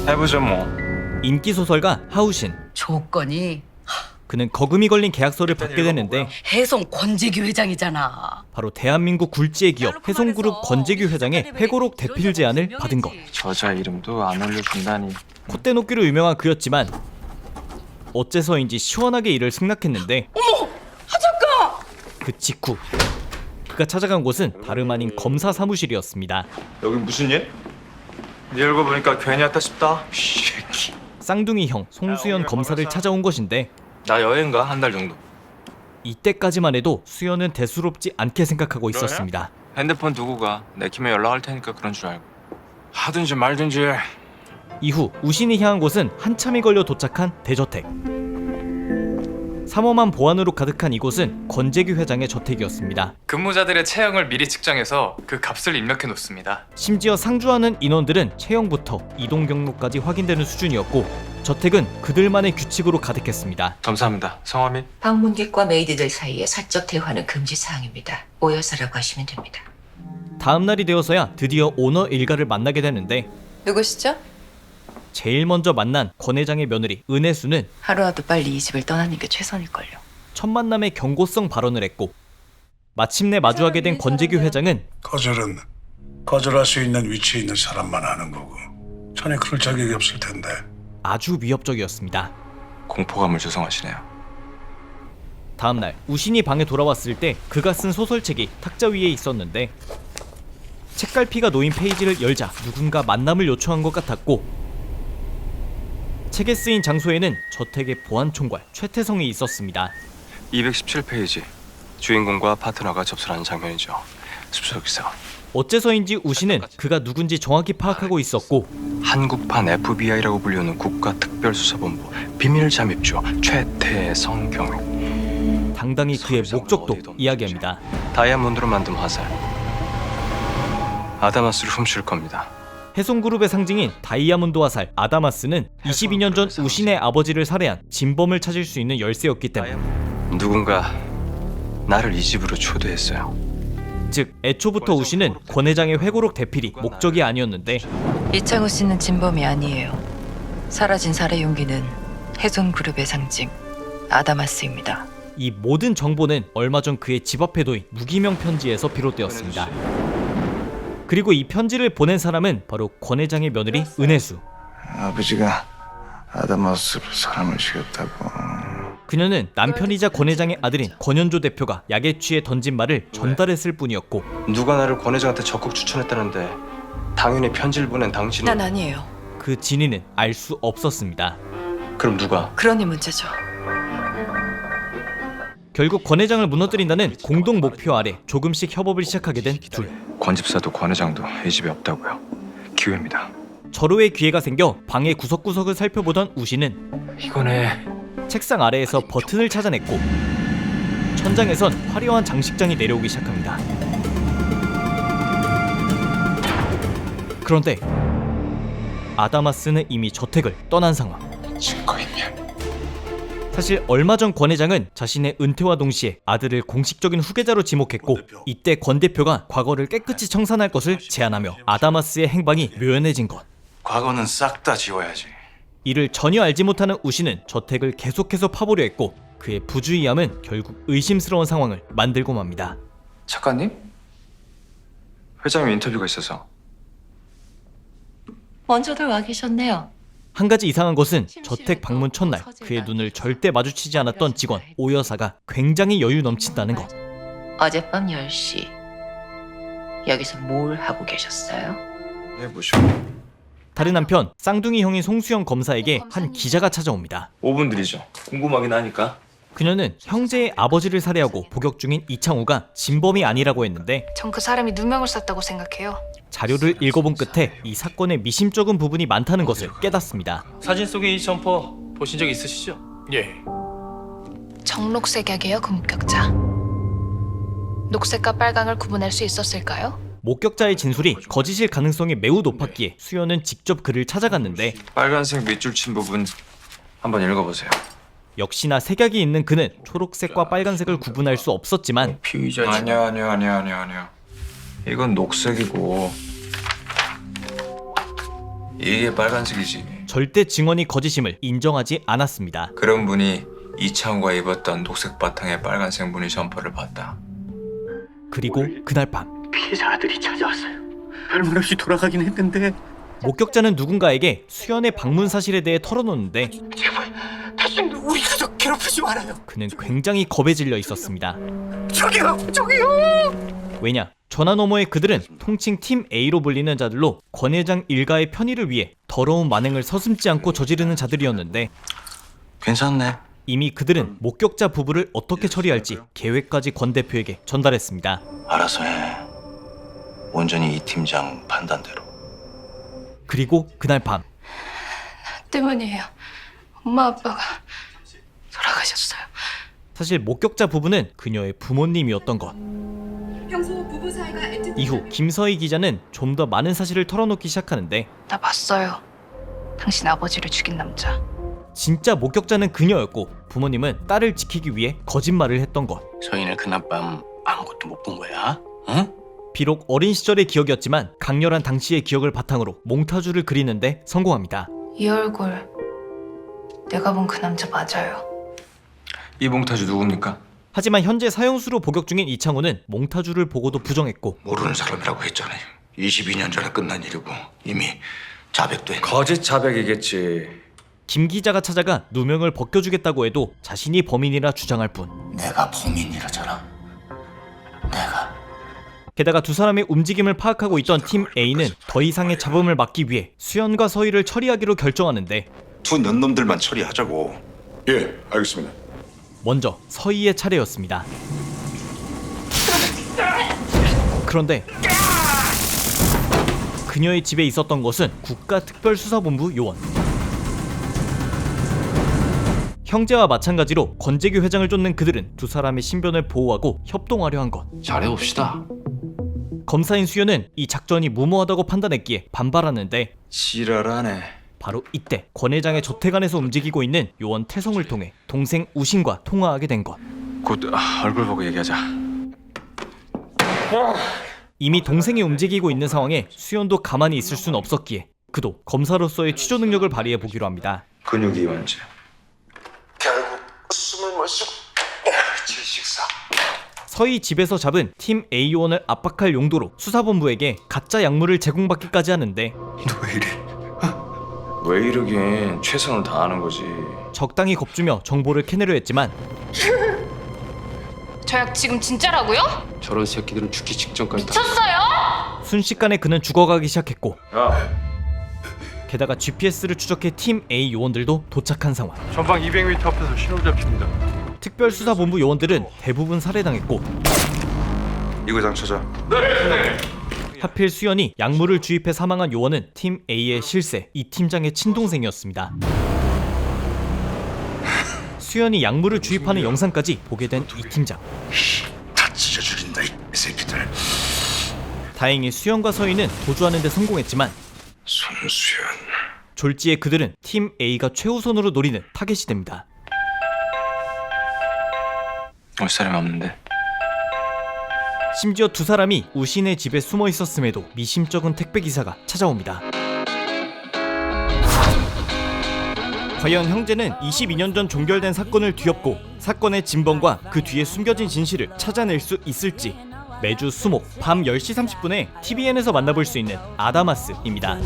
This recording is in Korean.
해보죠 뭐. 인기 소설가 하우신. 조건이 그는 거금이 걸린 계약서를 받게 되는데 해송 권재규 회장이잖아. 바로 대한민국 굴지의 기업 해송그룹 권재규 회장의 회고록 대필 제안을 받은 것. 저자 이름도 안 올려준다니. 콧대 높기로 유명한 그였지만 어째서인지 시원하게 이를 승낙했는데 하작가! 그 직후 그가 찾아간 곳은 다름 아닌 검사 사무실이었습니다. 여기 무슨 일? 네 얼굴 보니까 괜히 왔다 싶다. 새끼. 쌍둥이 형 송수연 검사를 찾아온 것인데 나 여행 가 한 달 정도. 이때까지만 해도 수연은 대수롭지 않게 생각하고 있었습니다. 핸드폰 두고 가. 내키면 연락할 테니까 그런 줄 알고. 하든지 말든지. 이후 우신이 향한 곳은 한참이 걸려 도착한 대저택. 삼엄한 보안으로 가득한 이곳은 권재규 회장의 저택이었습니다. 근무자들의 체형을 미리 측정해서 그 값을 입력해 놓습니다. 심지어 상주하는 인원들은 체형부터 이동 경로까지 확인되는 수준이었고 저택은 그들만의 규칙으로 가득했습니다. 감사합니다. 성함이? 방문객과 메이드들 사이에 사적 대화는 금지 사항입니다. 오여사라고 하시면 됩니다. 다음 날이 되어서야 드디어 오너 일가를 만나게 되는데 누구시죠? 제일 먼저 만난 권 회장의 며느리 은혜수는 하루라도 빨리 이 집을 떠나는 게 최선일걸요. 첫 만남에 경고성 발언을 했고 마침내 마주하게 된 권재규 회장은 거절은 거절할 수 있는 위치에 있는 사람만 하는 거고 전에 그럴 자격이 없을 텐데. 아주 위협적이었습니다. 공포감을 조성하시네요. 다음날 우신이 방에 돌아왔을 때 그가 쓴 소설책이 탁자 위에 있었는데 책갈피가 놓인 페이지를 열자 누군가 만남을 요청한 것 같았고 책에 쓰인 장소에는 저택의 보안총괄 최태성이 있었습니다. 217페이지. 주인공과 파트너가 접선하는 장면이죠. 숲속에서. 어째서인지 우신은 그가 누군지 정확히 파악하고 있었고 한국판 FBI라고 불리는 국가특별수사본부 비밀 잠입주 최태성 경위. 당당히 그의 목적도 이야기합니다. 다이아몬드로 만든 화살. 아다마스를 훔칠 겁니다. 해송그룹의 상징인 다이아몬드 화살 아다마스는 22년 전 우신의 아버지를 살해한 진범을 찾을 수 있는 열쇠였기 때문에 누군가 나를 이 집으로 초대했어요. 즉 애초부터 우신은 권 회장의 회고록 대필이 목적이 아니었는데 이창우 씨는 진범이 아니에요. 사라진 살해 용기는 해손그룹의 상징 아다마스입니다. 이 모든 정보는 얼마 전 그의 집 앞에 놓인 무기명 편지에서 비롯되었습니다. 그리고 이 편지를 보낸 사람은 바로 권 회장의 며느리 은혜수. 아버지가 아다마스로 사람을 죽였다고. 그녀는 남편이자 권 회장의 아들인 권현조 대표가 약에 취해 던진 말을 전달했을 뿐이었고 누가 나를 권 회장한테 적극 추천했다는데 당연히 편지를 보낸 당신은. 난 아니에요. 그 진위는 알 수 없었습니다. 그럼 누가? 그러니 문제죠. 결국 권 회장을 무너뜨린다는 공동 목표 아래 조금씩 협업을 시작하게 된 둘. 권 집사도 권 회장도 이 집에 없다고요. 기회입니다. 절호의 기회가 생겨 방의 구석구석을 살펴보던 우신은 이거네. 책상 아래에서 버튼을 찾아냈고 천장에선 화려한 장식장이 내려오기 시작합니다. 그런데 아다마스는 이미 저택을 떠난 상황. 증거인멸. 사실 얼마 전 권 회장은 자신의 은퇴와 동시에 아들을 공식적인 후계자로 지목했고 이때 권 대표가 과거를 깨끗이 청산할 것을 제안하며 아다마스의 행방이 묘연해진 것. 과거는 싹 다 지워야지. 이를 전혀 알지 못하는 우신은 저택을 계속해서 파보려 했고 그의 부주의함은 결국 의심스러운 상황을 만들고 맙니다. 작가님? 회장님 인터뷰가 있어서. 먼저들 와 계셨네요. 한 가지 이상한 것은 저택 방문 첫날 그의 눈을 절대 마주치지 않았던 직원 오여사가 굉장히 여유 넘친다는 것. 어젯밤 10시 여기서 뭘 하고 계셨어요? 해보죠. 다른 한편 쌍둥이 형인 송수영 검사에게 한 기자가 찾아옵니다. 5분 드리죠. 궁금하긴 하니까. 그녀는 형제의 아버지를 살해하고 복역 중인 이창우가 진범이 아니라고 했는데 전 그 사람이 누명을 썼다고 생각해요. 자료를 읽어본 끝에 이 사건에 미심쩍은 부분이 많다는 것을 깨닫습니다. 사진 속의 이 점퍼 보신 적 있으시죠? 예. 정록색약이에요, 그 목격자. 녹색과 빨강을 구분할 수 있었을까요? 목격자의 진술이 거짓일 가능성이 매우 높았기에 수연은 직접 그를 찾아갔는데 빨간색 밑줄 친 부분 한번 읽어보세요. 역시나 색약이 있는 그는 초록색과 빨간색을 구분할 수 없었지만 피의자. 아니야. 이건 녹색이고 이게 빨간색이지. 절대 증언이 거짓임을 인정하지 않았습니다. 그런 분이 이창호가 입었던 녹색 바탕에 빨간색 무늬 점퍼를 봤다. 그리고 그날 밤 피해자 아들이 찾아왔어요. 별말 없이 돌아가긴 했는데 목격자는 누군가에게 수연의 방문 사실에 대해 털어놓는데 제발 다시 우리 가족 괴롭히지 말아요. 그는 굉장히 겁에 질려 있었습니다. 저기요. 왜냐? 전화 너머의 그들은 통칭 팀 A로 불리는 자들로 권 회장 일가의 편의를 위해 더러운 만행을 서슴지 않고 저지르는 자들이었는데 괜찮네. 이미 그들은 목격자 부부를 어떻게 처리할지 계획까지 권 대표에게 전달했습니다. 알아서 해. 온전히 이 팀장 판단대로. 그리고 그날 밤 때문이에요. 엄마 아빠가 돌아가셨어요. 사실 목격자 부부는 그녀의 부모님이었던 것. 평소 부부 사이가 이후 김서희 기자는 좀 더 많은 사실을 털어놓기 시작하는데 나 봤어요. 당신 아버지를 죽인 남자. 진짜 목격자는 그녀였고 부모님은 딸을 지키기 위해 거짓말을 했던 것. 서인을 그날 밤 아무것도 못 본 거야? 응? 비록 어린 시절의 기억이었지만 강렬한 당시의 기억을 바탕으로 몽타주를 그리는데 성공합니다. 이 얼굴 내가 본 그 남자 맞아요. 이 몽타주 누굽니까? 하지만 현재 사형수로 복역 중인 이창호는 몽타주를 보고도 부정했고 모르는 사람이라고 했잖아요. 22년 전에 끝난 일이고 이미 자백된. 거짓 자백이겠지. 김 기자가 찾아가 누명을 벗겨주겠다고 해도 자신이 범인이라 주장할 뿐. 내가 범인이라잖아. 내가. 게다가 두 사람의 움직임을 파악하고 있던 팀 A는 더 이상의 잡음을 막기 위해 수연과 서희를 처리하기로 결정하는데 두 년놈들만 처리하자고. 예, 알겠습니다. 먼저 서희의 차례였습니다. 그런데 그녀의 집에 있었던 것은 국가특별수사본부 요원. 형제와 마찬가지로 권재규 회장을 쫓는 그들은 두 사람의 신변을 보호하고 협동하려 한 것. 잘해봅시다. 검사인 수연은 이 작전이 무모하다고 판단했기에 반발하는데 지랄하네. 바로 이때 권 회장의 저택 안에서 움직이고 있는 요원 태성을 통해 동생 우신과 통화하게 된 것. 곧 얼굴 보고 얘기하자. 이미 동생이 움직이고 있는 상황에 수연도 가만히 있을 수는 없었기에 그도 검사로서의 취조 능력을 발휘해 보기로 합니다. 근육이 이완제. 결국 숨을 못 쉬고 질식사. 서희 집에서 잡은 팀 A 요원을 압박할 용도로 수사본부에게 가짜 약물을 제공받기까지 하는데 너 왜 이래? 왜 이러긴 최선을 다하는 거지. 적당히 겁주며 정보를 캐내려 했지만 저 약 지금 진짜라고요? 저런 새끼들은 죽기 직전까지 미쳤어요? 순식간에 그는 죽어가기 시작했고 야, 게다가 GPS를 추적해 팀 A 요원들도 도착한 상황. 전방 200m 앞에서 신호 잡힙니다. 특별수사본부 요원들은 대부분 살해당했고 이 과장 찾아. 하필 수연이 약물을 주입해 사망한 요원은 팀 A의 실세, 이 팀장의 친동생이었습니다. 수연이 약물을 주입하는 영상까지 보게 된 이 팀장. 다 찢어 죽인다 이 새끼들. 다행히 수연과 서희는 도주하는 데 성공했지만 손수연. 졸지에 그들은 팀 A가 최우선으로 노리는 타겟이 됩니다. 올 사람이 없는데. 심지어 두 사람이 우신의 집에 숨어 있었음에도 미심쩍은 택배기사가 찾아옵니다. 과연 형제는 22년 전 종결된 사건을 뒤엎고 사건의 진범과 그 뒤에 숨겨진 진실을 찾아낼 수 있을지 매주 수목 밤 10시 30분에 TVN에서 만나볼 수 있는 아다마스입니다.